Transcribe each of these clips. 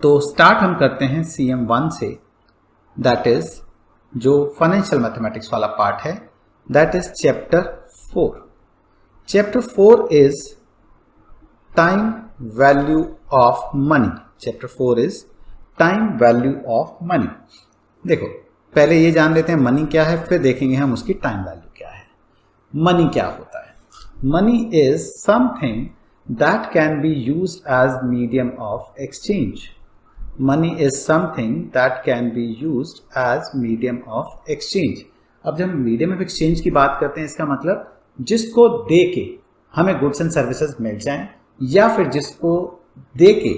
तो स्टार्ट हम करते हैं CM1 से, दैट इज जो फाइनेंशियल मैथमेटिक्स वाला पार्ट है, that is chapter 4। Chapter 4 is time value of money. Chapter 4 is time value of money. देखो पहले ये जान लेते हैं मनी क्या है, फिर देखेंगे हम उसकी टाइम वैल्यू क्या है। मनी क्या होता है? Money is something that can be used as medium of exchange. Money is something that can be used as medium of exchange. अब जब हम मीडियम ऑफ एक्सचेंज की बात करते हैं, इसका मतलब जिसको दे के हमें गुड्स एंड सर्विसेज मिल जाएं, या फिर जिसको दे के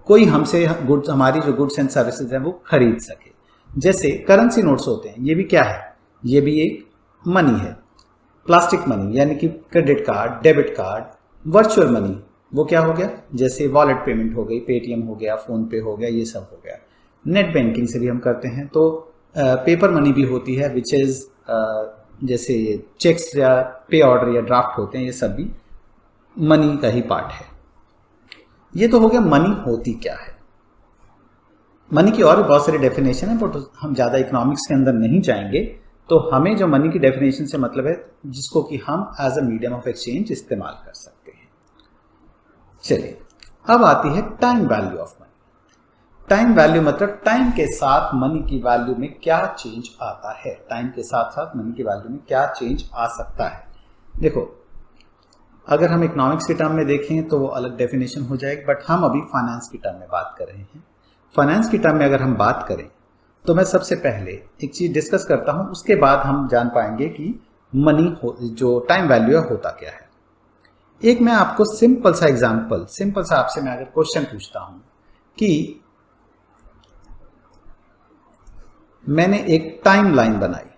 कोई हमसे गुड्स, हमारी जो गुड्स एंड सर्विसेज हैं वो खरीद सके। जैसे करेंसी नोट्स होते हैं, ये भी क्या है? ये भी एक मनी है। प्लास्टिक मनी यानी कि credit card, debit card, virtual money वो क्या हो गया? जैसे वॉलेट पेमेंट हो गई, पेटीएम हो गया, फोन पे हो गया, ये सब हो गया। नेट बैंकिंग से भी हम करते हैं। तो पेपर मनी भी होती है, विच इज जैसे चेक्स या पे ऑर्डर या ड्राफ्ट होते हैं, ये सब भी मनी का ही पार्ट है। ये तो हो गया मनी होती क्या है। मनी की और भी बहुत सारी डेफिनेशन है, बट हम ज़्यादा इकोनॉमिक्स के अंदर नहीं जाएंगे। तो हमें जो मनी की डेफिनेशन से मतलब है जिसको कि हम as a medium of exchange इस्तेमाल कर सकते हैं। चलिए अब आती है time value of money. Time value मतलब टाइम के साथ मनी की वैल्यू में क्या चेंज आता है। टाइम के साथ साथ मनी की वैल्यू में क्या चेंज आ सकता है। देखो अगर हम इकोनॉमिक्स के टर्म में देखें तो वो अलग डेफिनेशन हो जाएगी, बट हम अभी फाइनेंस की टर्म में बात कर रहे हैं। फाइनेंस की टर्म में अगर हम बात करें तो मैं सबसे पहले एक चीज डिस्कस करता हूं, उसके बाद हम जान पाएंगे कि मनी जो टाइम वैल्यू है होता क्या है। एक मैं आपको सिंपल सा एग्जांपल, सिंपल सा आपसे मैं अगर क्वेश्चन पूछता हूं कि मैंने एक टाइम लाइन बनाई।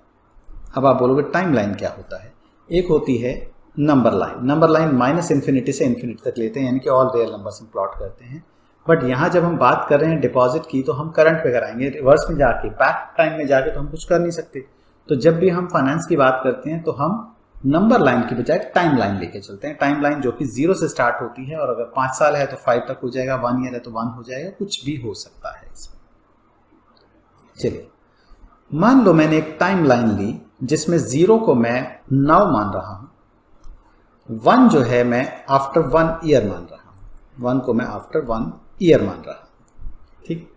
अब आप बोलोगे टाइम लाइन क्या होता है? एक होती है number line. Number line minus infinity से इन्फिनिटी तक लेते हैं, यानी कि ऑल रियल नंबर्स हम प्लॉट करते हैं। बट यहाँ जब हम बात कर रहे हैं डिपॉजिट की, तो हम करंट पे कराएंगे, रिवर्स में जाके, बैक टाइम में जाके तो हम कुछ कर नहीं सकते। तो जब भी हम फाइनेंस की बात करते हैं तो हम नंबर लाइन की बजाय टाइम लाइन लेके चलते हैं। टाइम लाइन जो कि 0 से स्टार्ट होती है, और अगर 5 साल है तो 5 तक हो जाएगा, 1 ईयर है तो 1 हो जाएगा, कुछ भी हो सकता है इसमें। चलिए मान लो मैंने एक टाइम लाइन ली जिसमें 0 को मैं नाउ मान रहा हूं, 1 जो है मैं आफ्टर 1 ईयर मान रहा हूं, 1 को मैं आफ्टर 1 ईयर मान रहा हूं। ठीक।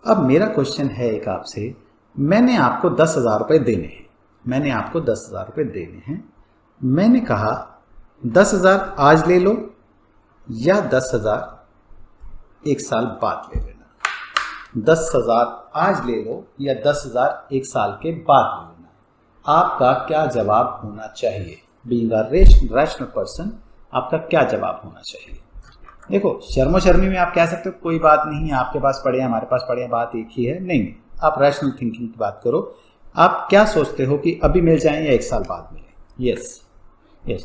अब मेरा क्वेश्चन है एक आपसे, मैंने आपको 10,000 रुपये देने हैं। मैंने आपको 10,000 रुपये देने हैं। मैंने कहा 10,000 आज ले लो या 10,000 एक साल बाद ले लेना। 10,000 आज ले लो या 10,000 एक साल के बाद ले लेना। आपका क्या जवाब होना चाहिए? बीइंग अ रैशनल पर्सन, आपका क्या जवाब होना चाहिए? देखो शर्मो शर्मी में आप कह सकते हो कोई बात नहीं, आपके पास पड़े हैं, हमारे पास पड़े हैं, बात एक ही है। नहीं, आप रैशनल थिंकिंग की बात करो। आप क्या सोचते हो कि अभी मिल जाएं या एक साल बाद मिले? यस।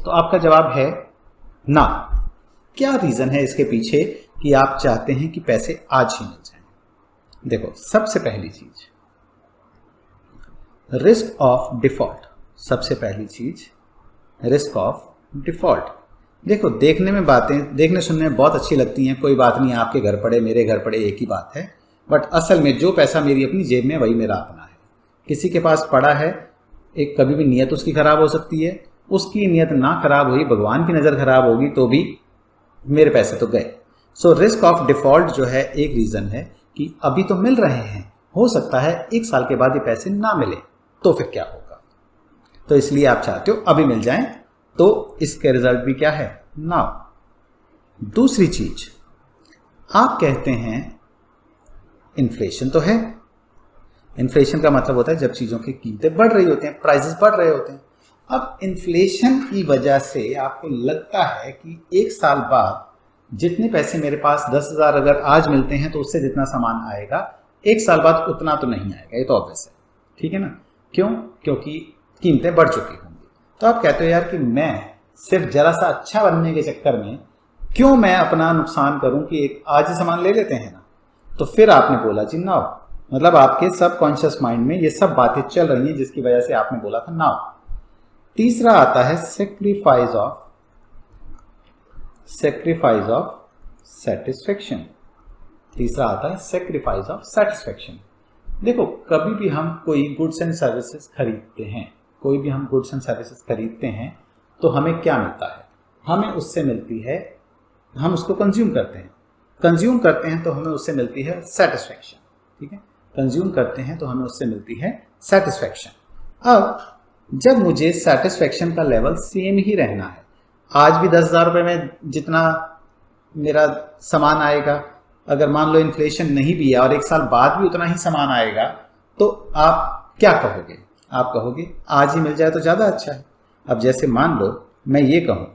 तो आपका जवाब है ना। क्या रीजन है इसके पीछे कि आप चाहते हैं कि पैसे आज ही मिल जाएं? देखो सबसे पहली चीज रिस्क ऑफ डिफॉल्ट। सबसे पहली चीज रिस्क ऑफ डिफॉल्ट। देखो देखने में बातें, देखने सुनने में बहुत अच्छी लगती हैं, कोई बात नहीं, आपके घर पड़े मेरे घर पड़े एक ही बात है। बट असल में जो पैसा मेरी अपनी जेब में वही मेरा अपना है। किसी के पास पड़ा है, एक कभी भी नीयत उसकी खराब हो सकती है। उसकी नीयत ना खराब हुई, भगवान की नज़र खराब होगी तो भी मेरे पैसे तो गए। सो रिस्क ऑफ डिफॉल्ट जो है एक रीज़न है कि अभी तो मिल रहे हैं, हो सकता है एक साल के बाद ये पैसे ना मिले तो फिर क्या होगा। तो इसलिए आप चाहते हो अभी मिल जाएं, तो इसके रिजल्ट भी क्या है? नाउ। दूसरी चीज, आप कहते हैं इन्फ्लेशन तो है। इन्फ्लेशन का मतलब होता है जब चीजों की कीमतें बढ़ रही होती हैं, प्राइसेस बढ़ रहे होते हैं। अब इन्फ्लेशन की वजह से आपको लगता है कि एक साल बाद जितने पैसे मेरे पास 10,000 अगर आज मिलते हैं तो उससे जितना सामान आएगा, एक साल बाद उतना तो नहीं आएगा। ये तो ऑब्वियस है, ठीक है ना? क्यों? क्योंकि कीमतें बढ़ चुकी होंगी। तो आप कहते हो यार कि मैं सिर्फ जरा सा अच्छा बनने के चक्कर में क्यों मैं अपना नुकसान करूं कि एक आज ही सामान ले लेते हैं ना। तो फिर आपने बोला जी नाउ, मतलब आपके सबकॉन्शियस माइंड में ये सब बातें चल रही हैं जिसकी वजह से आपने बोला था नाउ। तीसरा आता है सेक्रीफाइस ऑफ सेटिस्फेक्शन। तीसरा आता है सेक्रीफाइस ऑफ सेटिस्फेक्शन। देखो, कभी भी हम कोई गुड्स एंड सर्विसेज खरीदते हैं, कोई भी हम गुड्स एंड सर्विसेज खरीदते हैं तो हमें क्या मिलता है? हमें उससे मिलती है, हम उसको कंज्यूम करते हैं, कंज्यूम करते हैं तो हमें उससे मिलती है सेटिस्फेक्शन। ठीक है, कंज्यूम करते हैं तो हमें उससे मिलती है सेटिस्फेक्शन। अब जब मुझे सेटिस्फेक्शन का लेवल सेम ही रहना है, आज भी 10,000 रुपये में जितना मेरा सामान आएगा, अगर मान लो इन्फ्लेशन नहीं भी है और 1 साल बाद भी उतना ही सामान आएगा, तो आप क्या कहोगे? आप कहोगे आज ही मिल जाए तो ज़्यादा अच्छा है। अब जैसे मान लो मैं ये कहूँ,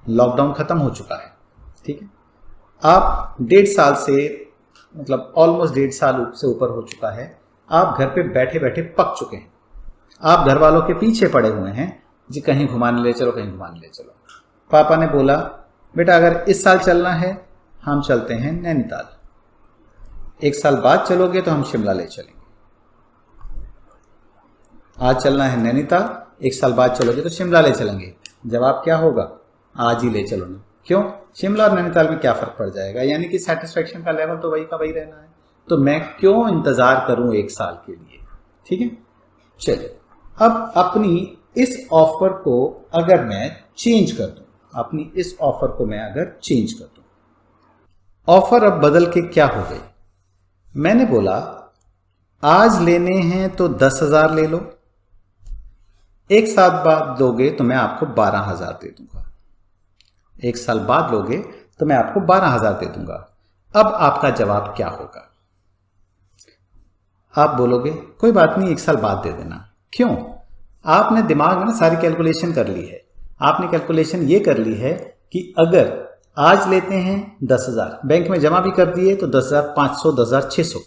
लॉकडाउन ख़त्म हो चुका है, ठीक है, आप 1.5 साल से, मतलब ऑलमोस्ट 1.5 साल से ऊपर हो चुका है, आप घर पे बैठे बैठे पक चुके हैं, आप घर वालों के पीछे पड़े हुए हैं जी, कहीं घुमाने ले चलो, कहीं घुमाने ले चलो। पापा ने बोला बेटा अगर इस साल चलना है हम चलते हैं नैनीताल, 1 साल बाद चलोगे तो हम शिमला ले चलेंगे। आज चलना है नैनीताल, 1 साल बाद चलोगे तो शिमला ले चलेंगे। जवाब क्या होगा? आज ही ले चलो ना। क्यों? शिमला और नैनीताल में क्या फर्क पड़ जाएगा? यानी कि सेटिस्फेक्शन का लेवल तो वही का वही रहना है, तो मैं क्यों इंतजार करूं 1 साल के लिए? ठीक है, चलिए अब अपनी इस ऑफर को अगर मैं चेंज कर दूं, अपनी इस ऑफर को मैं अगर चेंज कर दूं, ऑफर अब बदल के क्या हो गई? मैंने बोला आज लेने हैं तो 10,000 ले लो, 1 साल बाद लोगे तो मैं आपको 12,000 दे दूंगा। 1 साल बाद लोगे तो मैं आपको 12,000 दे दूंगा। अब आपका जवाब क्या होगा? आप बोलोगे कोई बात नहीं, 1 साल बाद दे देना। क्यों? आपने दिमाग में ना सारी कैलकुलेशन कर ली है। आपने कैलकुलेशन ये कर ली है कि अगर आज लेते हैं 10,000, बैंक में जमा भी कर दिए तो 10,500, 10,600,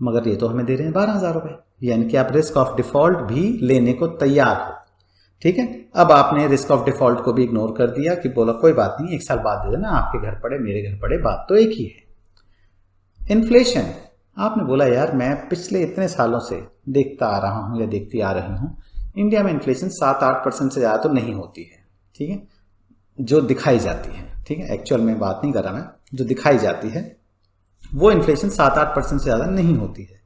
मगर ये तो हमें दे रहे हैं 12,000 रुपये, यानी कि आप रिस्क ऑफ डिफॉल्ट भी लेने को तैयार हो। ठीक है, अब आपने रिस्क ऑफ डिफॉल्ट को भी इग्नोर कर दिया कि बोला कोई बात नहीं, 1 साल बाद दे देना, आपके घर पड़े मेरे घर पड़े, बात तो एक ही है। इन्फ्लेशन, आपने बोला यार मैं पिछले इतने सालों से देखता आ रहा हूं या देखती आ रही हूं, इंडिया में इन्फ्लेशन 7-8% से ज़्यादा तो नहीं होती है। ठीक है, जो दिखाई जाती है, ठीक है, एक्चुअल में बात नहीं कर रहा मैं, जो दिखाई जाती है वो इन्फ्लेशन 7-8% से ज़्यादा नहीं होती है।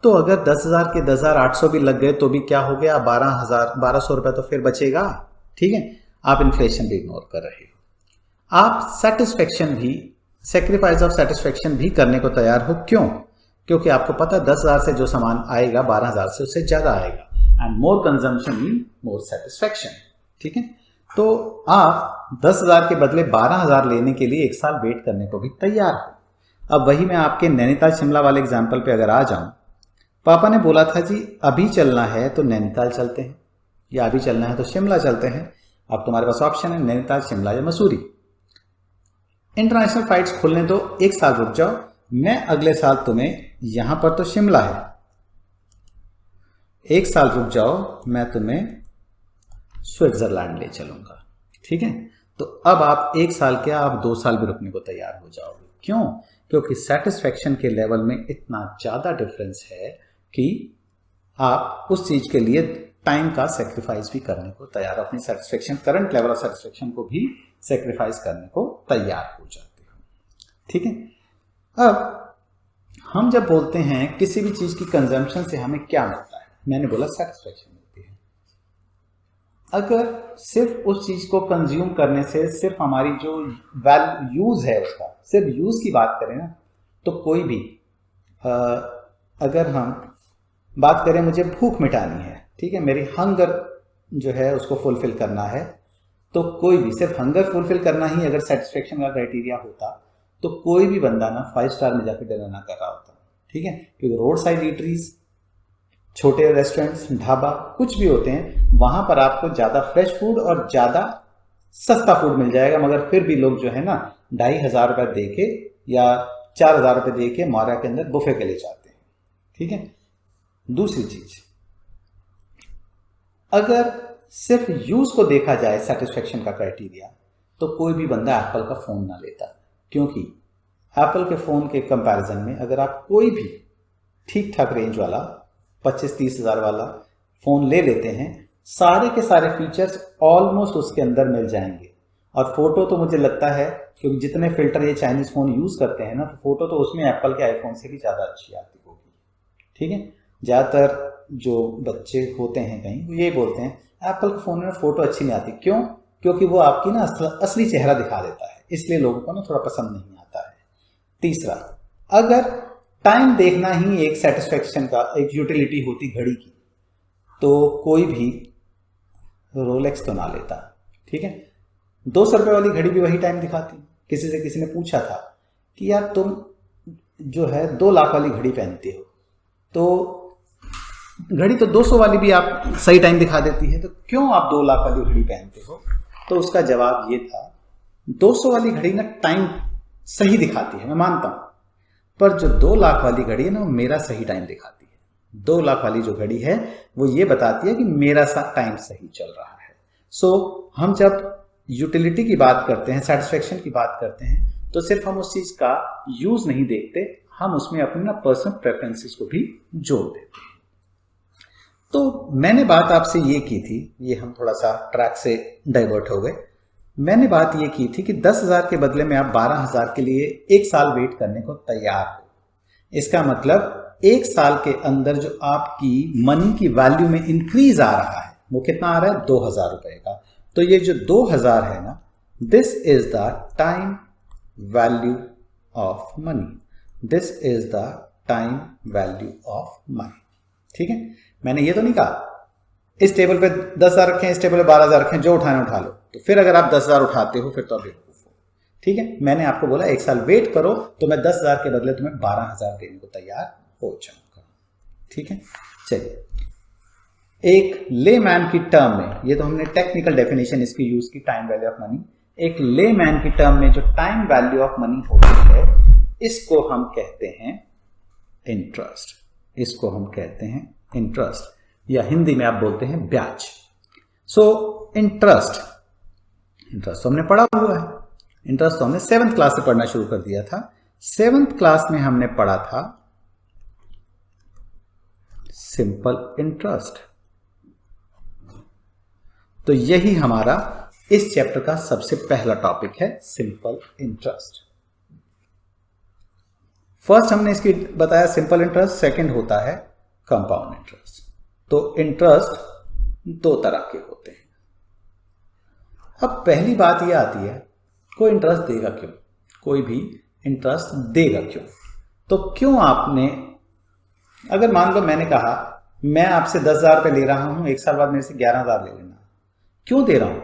तो अगर 10,000 के 10,800 भी लग गए तो भी क्या हो गया? 12,000 रुपये तो फिर बचेगा। ठीक है, आप इन्फ्लेशन भी इग्नोर कर रहे हो। आप सेटिस्फेक्शन भी, सेक्रीफाइस ऑफ सेटिस्फेक्शन भी करने को तैयार हो। क्यों? क्योंकि आपको पता है 10,000 से जो सामान आएगा 12,000 से उससे ज़्यादा आएगा, and more consumption mean more satisfaction. ठीक है, तो आप 10,000 के बदले 12,000 लेने के लिए 1 साल वेट करने को भी तैयार हो। अब वही मैं आपके नैनीताल शिमला वाले एग्जाम्पल पे अगर आ जाऊं, पापा ने बोला था जी अभी चलना है तो नैनीताल चलते हैं, या अभी चलना है तो शिमला चलते हैं। अब तुम्हारे पास ऑप्शन है नैनीताल, शिमला या मसूरी। इंटरनेशनल फ्लाइट्स खुलने दो, 1 साल रुक जाओ, मैं अगले साल तुम्हें, यहां पर तो शिमला है, 1 साल रुक जाओ, मैं तुम्हें स्विट्जरलैंड ले चलूंगा। ठीक है, तो अब आप 1 साल क्या, आप 2 साल भी रुकने को तैयार हो जाओगे। क्यों? क्योंकि सेटिस्फेक्शन के लेवल में इतना ज़्यादा डिफरेंस है कि आप उस चीज़ के लिए टाइम का सेक्रीफाइस भी करने को तैयार, अपनी satisfaction, current level of satisfaction को भी सेक्रीफाइस करने को तैयार हो जाते हो। ठीक है, अब हम जब बोलते हैं किसी भी चीज़ की कंजम्पशन से हमें क्या मिलता है, मैंने बोला सेटिस्फेक्शन मिलती है। अगर सिर्फ उस चीज़ को कंज्यूम करने से सिर्फ हमारी जो यूज़ है उसका, सिर्फ यूज़ की बात करें ना, तो कोई भी अगर हम बात करें मुझे भूख मिटानी है, ठीक है, मेरी हंगर जो है उसको फुलफिल करना है, तो कोई भी सिर्फ हंगर फुलफिल करना ही अगर सेटिस्फेक्शन का क्राइटेरिया होता तो कोई भी बंदा ना 5 स्टार में जाकर डिनर ना कर रहा होता। ठीक है, क्योंकि रोड साइड ईटरीज, छोटे रेस्टोरेंट्स, ढाबा कुछ भी होते हैं, वहां पर आपको ज़्यादा फ्रेश फूड और ज़्यादा सस्ता फूड मिल जाएगा, मगर फिर भी लोग जो है ना 2,500 रुपये दे के या 4,000 रुपये दे के मारा के अंदर बुफे के लिए जाते हैं। ठीक है, दूसरी चीज, अगर सिर्फ यूज को देखा जाए सेटिस्फेक्शन का क्राइटेरिया, तो कोई भी बंदा एप्पल का फोन ना लेता, क्योंकि एप्पल के फोन के कंपैरिजन में अगर आप कोई भी ठीक ठाक रेंज वाला 25-30 हज़ार वाला फोन ले लेते हैं, सारे के सारे फीचर्स ऑलमोस्ट उसके अंदर मिल जाएंगे और फोटो तो मुझे लगता है क्योंकि जितने फिल्टर ये चाइनीज फ़ोन यूज़ करते हैं ना, तो फोटो तो उसमें एप्पल के आईफोन से भी ज़्यादा अच्छी आती होगी। ठीक है, ज़्यादातर जो बच्चे होते हैं कहीं वो यही बोलते हैं एप्पल के फ़ोन में फ़ोटो अच्छी नहीं आती। क्यों? क्योंकि वो आपकी ना असली चेहरा दिखा देता है, इसलिए लोगों को ना थोड़ा पसंद नहीं आता है। तीसरा, अगर टाइम देखना ही एक सेटिस्फेक्शन का एक यूटिलिटी होती घड़ी की, तो कोई भी रोलेक्स तो ना लेता। ठीक है, 200 रुपये वाली घड़ी भी वही टाइम दिखाती। किसी ने पूछा था कि यार तुम जो है 2 लाख वाली घड़ी पहनते हो, तो घड़ी तो 200 वाली भी आप सही टाइम दिखा देती है, तो क्यों आप 2 लाख वाली घड़ी पहनते हो? तो उसका जवाब ये था, 200 वाली घड़ी ना टाइम सही दिखाती है, मैं मानता हूं, पर जो 2 लाख वाली घड़ी है ना, वो मेरा सही टाइम दिखाती है। 2 लाख वाली जो घड़ी है वो ये बताती है कि मेरा टाइम सही चल रहा है। सो हम जब यूटिलिटी की बात करते हैं, सेटिस्फेक्शन की बात करते हैं, तो सिर्फ हम उस चीज का यूज नहीं देखते, हम उसमें अपने ना पर्सनल प्रेफरेंसेस को भी जोड़ देते हैं। तो मैंने बात आपसे ये की थी, ये हम थोड़ा सा ट्रैक से डाइवर्ट हो गए। मैंने बात ये की थी कि 10,000 के बदले में आप 12,000 के लिए 1 साल वेट करने को तैयार हो। इसका मतलब 1 साल के अंदर जो आपकी मनी की वैल्यू में इंक्रीज आ रहा है, वो कितना आ रहा है? 2,000 रुपए का। तो ये जो 2,000 है ना, this is the time value of money. This is the time value of money. ठीक है, मैंने ये तो नहीं कहा इस टेबल पे 10,000 रखें, इस टेबल पे 12,000 रखें, जो उठाने उठा लो। तो फिर अगर आप 10,000 उठाते हो फिर तो अभी, ठीक है, मैंने आपको बोला 1 साल वेट करो, तो मैं 10,000 के बदले तुम्हें 12,000 देने को तैयार हो जाऊंगा। ठीक है, चलिए, एक लेमैन की टर्म में, ये तो हमने टेक्निकल डेफिनेशन इसकी यूज की, टाइम वैल्यू ऑफ मनी। एक लेमैन की टर्म में जो टाइम वैल्यू ऑफ मनी होती है, इसको हम कहते हैं इंटरेस्ट। इसको हम कहते हैं इंटरेस्ट, या हिंदी में आप बोलते हैं ब्याज। सो इंटरेस्ट तो हमने पढ़ा हुआ है। इंटरेस्ट तो हमने 7th क्लास से पढ़ना शुरू कर दिया था। 7th क्लास में हमने पढ़ा था सिंपल इंटरेस्ट। तो यही हमारा इस चैप्टर का सबसे पहला टॉपिक है, सिंपल इंटरेस्ट। फर्स्ट हमने इसकी बताया सिंपल इंटरेस्ट, सेकंड होता है कंपाउंड इंटरेस्ट। तो इंटरेस्ट 2 तरह के होते हैं। अब पहली बात यह आती है, कोई इंटरेस्ट देगा क्यों? कोई भी इंटरेस्ट देगा क्यों? तो क्यों आपने, अगर मान लो मैंने कहा मैं आपसे 10,000 रुपये ले रहा हूं, 1 साल बाद मेरे से 11,000 ले लेना, क्यों दे रहा हूं?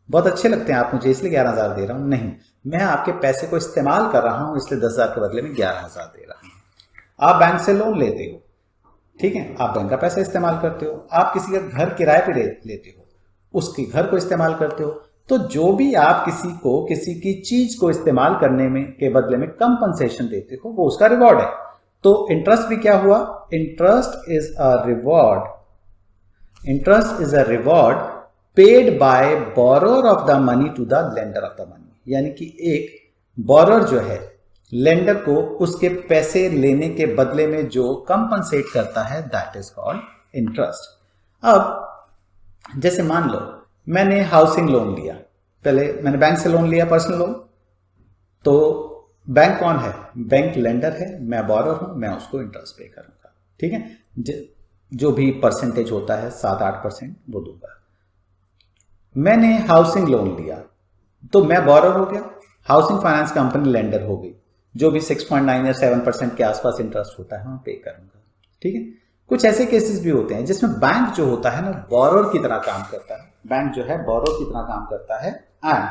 बहुत अच्छे लगते हैं आप मुझे इसलिए 11,000 दे रहा हूं? नहीं, मैं आपके पैसे को इस्तेमाल कर रहा हूं, इसलिए 10,000 के बदले में 11,000 दे रहा हूं। आप बैंक से लोन लेते हो, ठीक है, आप बैंक का पैसा इस्तेमाल करते हो। आप किसी का घर किराए पे लेते हो, उसके घर को इस्तेमाल करते हो। तो जो भी आप किसी को, किसी की चीज को इस्तेमाल करने में के बदले में कंपनसेशन देते हो, वो उसका रिवॉर्ड है। तो इंटरेस्ट भी क्या हुआ? Interest is a reward. Interest is a reward paid by borrower of the money to the lender of the money. यानी कि एक बोरर जो है, लेंडर को उसके पैसे लेने के बदले में जो कंपनसेट करता है, दैट इज कॉल्ड इंटरेस्ट। अब जैसे मान लो मैंने हाउसिंग लोन लिया, पहले मैंने बैंक से लोन लिया, पर्सनल लोन। तो बैंक कौन है? बैंक लेंडर है, मैं बोरर हूं, मैं उसको इंटरेस्ट पे करूंगा। ठीक है, जो भी परसेंटेज होता है 7-8% वो दूंगा। मैंने हाउसिंग लोन लिया तो मैं बोरर हो गया, हाउसिंग फाइनेंस कंपनी लेंडर हो गई, जो भी 6.9 या 7% के आसपास इंटरेस्ट होता है मैं पे करूंगा। ठीक है, कुछ ऐसे केसेस भी होते हैं जिसमें बैंक जो होता है ना, बोरर की तरह काम करता है। बैंक जो है बोरर की तरह काम करता है एंड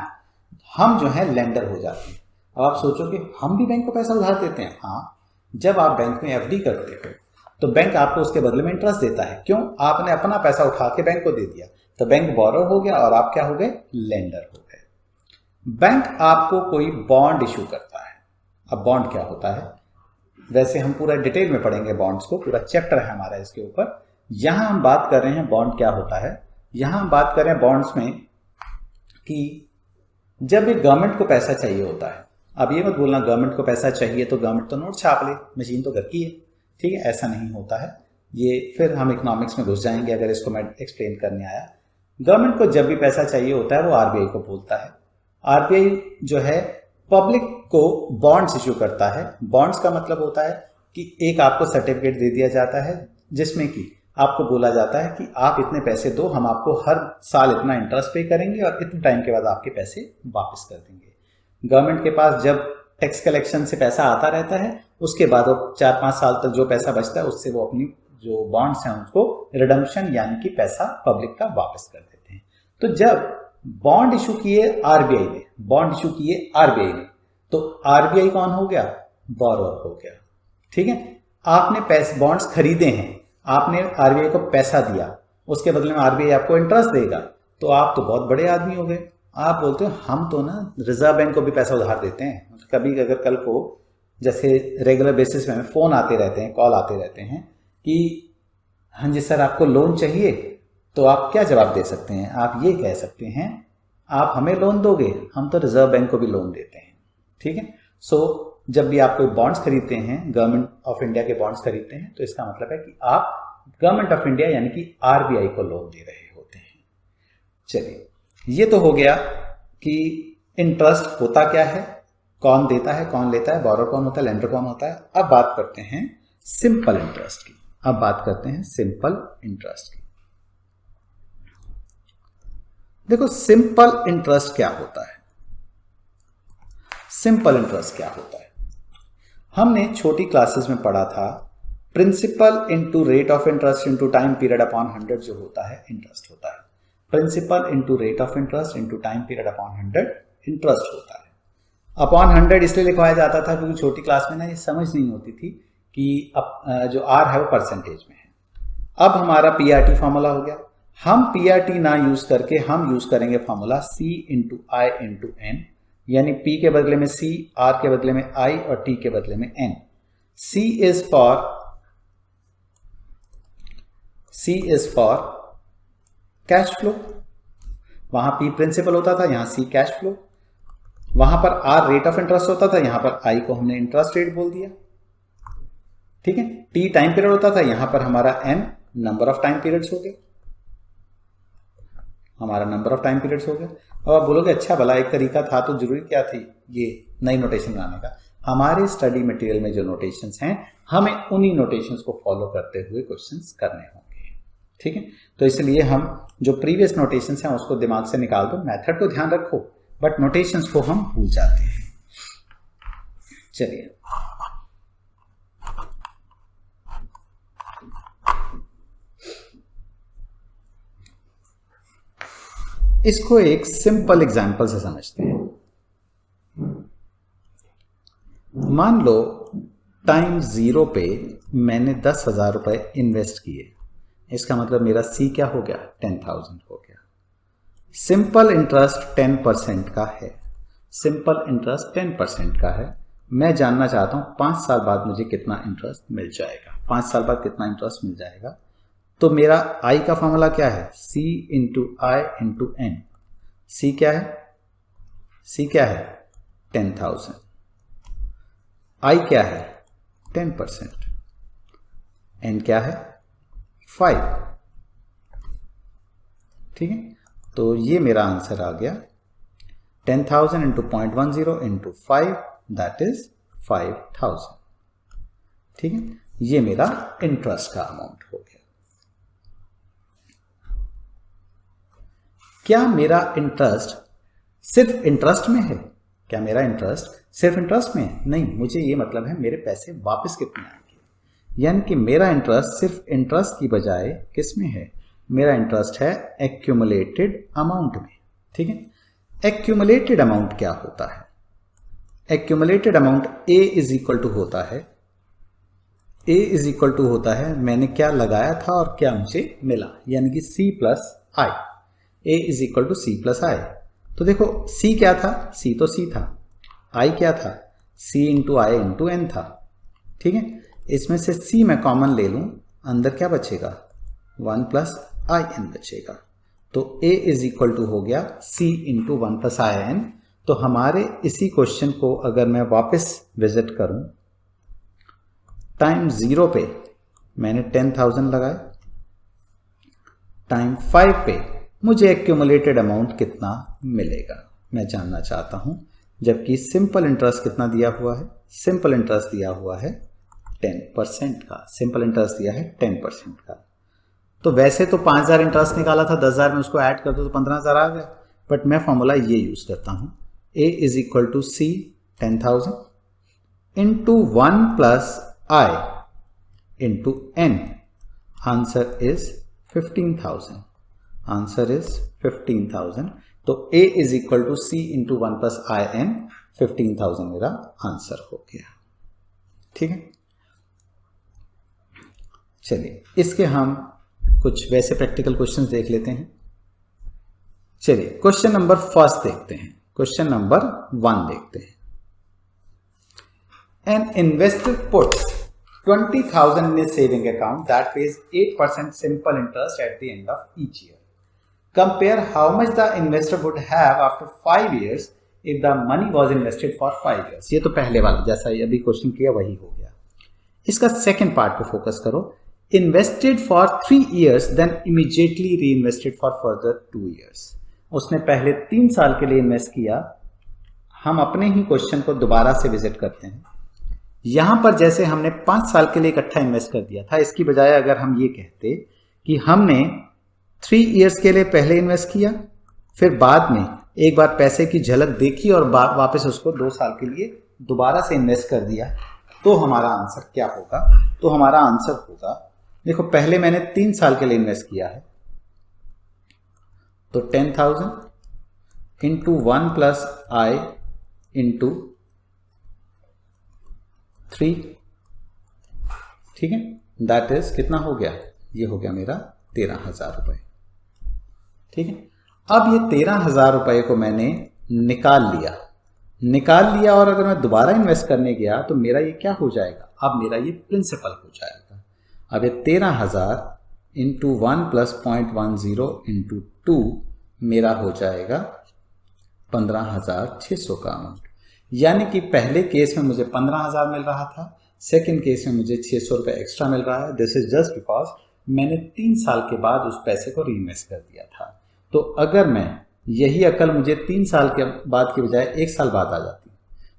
हम जो है लेंडर हो जाते हैं। अब आप सोचो कि हम भी बैंक को पैसा उधार देते हैं। हाँ, जब आप बैंक में एफडी करते हो तो बैंक आपको उसके बदले में इंटरेस्ट देता है। क्यों? आपने अपना पैसा उठा के बैंक को दे दिया, तो बैंक बोरर हो गया और आप क्या हो गए? लेंडर हो गए। बैंक आपको कोई बॉन्ड इशू करता है। अब बॉन्ड क्या होता है, वैसे हम पूरा डिटेल में पढ़ेंगे बॉन्ड्स को, पूरा चैप्टर है हमारा इसके ऊपर। यहां हम बात कर रहे हैं बॉन्ड क्या होता है। यहां हम बात कर रहे हैं बॉन्ड्स में कि जब एक गवर्नमेंट को पैसा चाहिए होता है, अब ये मत बोलना गवर्नमेंट को पैसा चाहिए तो गवर्नमेंट तो नोट छाप ले, मशीन तो घर की है। ठीक है, ऐसा नहीं होता है। ये फिर हम इकोनॉमिक्स में घुस जाएंगे अगर इसको मैं एक्सप्लेन करने आया। गवर्नमेंट को जब भी पैसा चाहिए होता है वो आरबीआई को बोलता है, आरबीआई जो है पब्लिक को बॉन्ड्स इशू करता है। बॉन्ड्स का मतलब होता है कि एक आपको सर्टिफिकेट दे दिया जाता है जिसमें कि आपको बोला जाता है कि आप इतने पैसे दो, हम आपको हर साल इतना इंटरेस्ट पे करेंगे और इतने टाइम के बाद आपके पैसे वापस कर देंगे। गवर्नमेंट के पास जब टैक्स कलेक्शन से पैसा आता रहता है, उसके बाद वो 4-5 साल तक जो पैसा बचता है उससे वो अपनी जो बॉन्ड्स हैं उसको रिडम्पशन यानी कि पैसा पब्लिक का वापस कर देते हैं। तो जब बॉन्ड इशू किए आरबीआई ने, बॉन्ड इशू किए आरबीआई ने, तो आरबीआई कौन हो गया? बोरोअर हो गया। ठीक है, आपने पैसे बॉन्ड्स खरीदे हैं, आपने आरबीआई को पैसा दिया, उसके बदले में आरबीआई आपको इंटरेस्ट देगा, तो आप तो बहुत बड़े आदमी हो गए। आप बोलते हो हम तो ना रिजर्व बैंक को भी पैसा उधार देते हैं। कभी अगर कल को जैसे रेगुलर बेसिस पे हमें फ़ोन आते रहते हैं, कॉल आते रहते हैं कि हाँ जी सर आपको लोन चाहिए, तो आप क्या जवाब दे सकते हैं? आप ये कह सकते हैं आप हमें लोन दोगे, हम तो रिजर्व बैंक को भी लोन देते हैं। ठीक है, सो जब भी आप कोई बॉन्ड्स खरीदते हैं, गवर्नमेंट ऑफ इंडिया के बॉन्ड्स खरीदते हैं, तो इसका मतलब है कि आप गवर्नमेंट ऑफ इंडिया यानी कि आरबीआई को लोन दे रहे होते हैं। चलिए, ये तो हो गया कि इंटरेस्ट होता क्या है, कौन देता है, कौन लेता है, बोरोअर कौन होता है, लेंडर कौन होता है। अब बात करते हैं सिंपल इंटरेस्ट की। अब बात करते हैं सिंपल इंटरेस्ट की। देखो सिंपल इंटरेस्ट क्या होता है? सिंपल इंटरेस्ट क्या होता है? हमने छोटी क्लासेस में पढ़ा था principal into rate of interest into time period upon 100 जो होता है इंटरेस्ट होता है। Principal into rate of interest into time period upon 100 interest होता है। अपॉन 100 इसलिए लिखवाया जाता था क्योंकि छोटी क्लास में ना ये समझ नहीं होती थी कि जो आर है वो परसेंटेज में है। अब हमारा पीआरटी फॉर्मूला हो गया। हम पीआरटी ना यूज करके हम यूज करेंगे फॉर्मूला सी इंटू आई इंटू एन, यानी P के बदले में C, R के बदले में I और T के बदले में N। C is for cash flow. वहां P प्रिंसिपल होता था, यहां C कैश फ्लो। वहां पर R रेट ऑफ इंटरेस्ट होता था, यहां पर I को हमने इंटरेस्ट रेट बोल दिया। ठीक है, T टाइम पीरियड होता था, यहां पर हमारा N number of time periods हो गए, हमारा नंबर ऑफ टाइम पीरियड्स हो गया। अब आप बोलोगे अच्छा भला एक तरीका था तो जरूरी क्या थी ये नई नोटेशन बनाने का? हमारे स्टडी मटेरियल में जो नोटेशंस हैं हमें उन्हीं नोटेशंस को फॉलो करते हुए क्वेश्चंस करने होंगे। ठीक है, तो इसलिए हम जो प्रीवियस नोटेशंस हैं उसको दिमाग से निकाल दो, मेथड तो ध्यान रखो बट नोटेशंस को हम भूल जाते हैं। चलिए, इसको एक सिंपल एग्जांपल से समझते हैं। मान लो टाइम 0 पे मैंने 10,000 रुपए इन्वेस्ट किए, इसका मतलब मेरा C क्या हो गया? 10,000 हो गया। सिंपल इंटरेस्ट 10% का है। सिंपल इंटरेस्ट 10% का है। मैं जानना चाहता हूं 5 साल बाद मुझे कितना इंटरेस्ट मिल जाएगा। 5 साल बाद कितना इंटरेस्ट मिल जाएगा? तो मेरा I का फॉर्मूला क्या है? C इंटू आई इंटू एन। C क्या है? C क्या है? 10,000। I क्या है? 10%। N क्या है? 5। ठीक है, तो ये मेरा आंसर आ गया 10,000 इंटू 0.10 इंटू 5 दैट इज 5,000। ठीक है, ये मेरा इंटरेस्ट का अमाउंट हो गया। क्या मेरा इंटरेस्ट सिर्फ इंटरेस्ट में है? क्या मेरा इंटरेस्ट सिर्फ इंटरेस्ट में है? नहीं, मुझे ये मतलब है मेरे पैसे वापस कितने आएंगे। यानी कि मेरा इंटरेस्ट सिर्फ इंटरेस्ट की बजाय किस में है? मेरा इंटरेस्ट है एक्यूमुलेटेड अमाउंट में। ठीक है, एक्यूमुलेटेड अमाउंट क्या होता है? Accumulated amount A is equal to होता है, A इज इक्वल टू होता है मैंने क्या लगाया था और क्या मुझे मिला, यानी कि C plus I. A is equal to C plus I. तो देखो C क्या था? C तो C था। I क्या था? C इंटू आई इंटू एन था। ठीक है, इसमें से C मैं कॉमन ले लूं, अंदर क्या बचेगा? 1 प्लस आई एन बचेगा। तो A इज इक्वल टू हो गया C into 1 plus I N. तो हमारे इसी क्वेश्चन को अगर मैं वापस विजिट करूं, टाइम 0 पे मैंने 10,000 लगाए, टाइम 5 पे मुझे एक्यूमुलेटेड अमाउंट कितना मिलेगा? मैं जानना चाहता हूं, जबकि सिंपल इंटरेस्ट कितना दिया हुआ है? सिंपल इंटरेस्ट दिया हुआ है 10% का। सिंपल इंटरेस्ट दिया है 10% का। तो वैसे तो 5000 इंटरेस्ट निकाला था, 10,000 में उसको ऐड कर दो तो 15,000 आ गया, बट मैं फॉर्मूला ये यूज करता हूं, A is equal to C 10,000 into 1 plus I into N। Answer is 15,000। Answer is 15,000। तो A is equal to C into 1 plus I N, 15,000 मेरा आंसर हो गया। ठीक है, चलिए इसके हम कुछ वैसे प्रैक्टिकल क्वेश्चंस देख लेते हैं। चलिए क्वेश्चन नंबर फर्स्ट देखते हैं। क्वेश्चन नंबर 1 देखते हैं। An investor puts 20,000 in his saving account that pays 8% simple interest at the end of each year. Compare how much the investor would have after 5 years if the money was invested for 5 years. ये तो पहले वाला जैसा ये अभी question किया वही हो गया। इसका सेकंड पार्ट पे फोकस करो। Invested for 3 years then immediately reinvested for further 2 years. उसने पहले 3 साल के लिए इन्वेस्ट किया। हम अपने ही क्वेश्चन को दोबारा से विजिट करते हैं। यहां पर जैसे हमने 5 साल के लिए इकट्ठा इन्वेस्ट कर दिया था, इसकी बजाय अगर हम ये कहते कि हमने 3 इयर्स के लिए पहले इन्वेस्ट किया, फिर बाद में एक बार पैसे की झलक देखी और वापस उसको 2 साल के लिए दोबारा से इन्वेस्ट कर दिया, तो हमारा आंसर क्या होगा? तो हमारा आंसर होगा, देखो पहले मैंने 3 साल के लिए इन्वेस्ट किया है, तो 10,000 इंटू 1 प्लस I इंटू 3, ठीक है, दैट इज कितना हो गया? ये हो गया मेरा 13,000 रुपए। ठीक है, अब ये 13,000 रुपए को मैंने निकाल लिया और अगर मैं दोबारा इन्वेस्ट करने गया तो मेरा ये क्या हो जाएगा? अब मेरा ये प्रिंसिपल हो जाएगा। अब ये 13,000 इंटू 1 प्लस 0.10 इंटू 2 मेरा हो जाएगा 15,600 का अमाउंट। यानी कि पहले केस में मुझे 15,000 मिल रहा था, सेकंड केस में मुझे 600 रुपये एक्स्ट्रा मिल रहा है। दिस इज जस्ट बिकॉज मैंने 3 साल के बाद उस पैसे को रीइन्वेस्ट कर दिया था। तो अगर मैं यही अकल मुझे 3 साल के बाद की बजाय 1 साल बाद आ जाती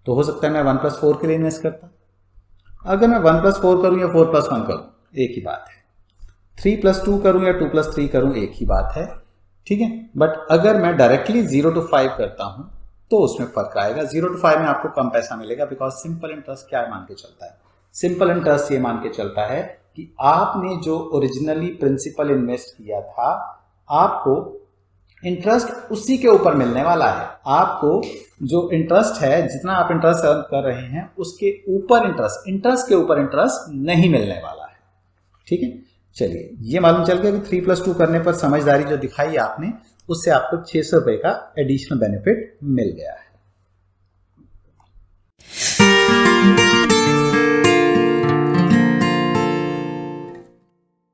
तो हो सकता है मैं 1+4 के लिए इन्वेस्ट करता। अगर मैं 1+4 करूं या 4+1 करूं एक ही बात है, 3+2 करूं या 2+3 करूं एक ही बात है। ठीक है, बट अगर मैं डायरेक्टली 0 to 5 करता हूं तो उसमें फर्क आएगा। 0 to 5 में आपको कम पैसा मिलेगा, बिकॉज सिंपल इंटरेस्ट क्या मान के चलता है? सिंपल इंटरेस्ट ये मान के चलता है कि आपने जो ओरिजिनली प्रिंसिपल इन्वेस्ट किया था, आपको इंटरेस्ट उसी के ऊपर मिलने वाला है। आपको जो इंटरेस्ट है, जितना आप इंटरेस्ट अर्न कर रहे हैं, उसके ऊपर इंटरेस्ट के ऊपर इंटरेस्ट नहीं मिलने वाला है। ठीक है, चलिए ये मालूम चल गया कि 3+2 करने पर समझदारी जो दिखाई आपने, उससे आपको 600 रुपए का एडिशनल बेनिफिट मिल गया है।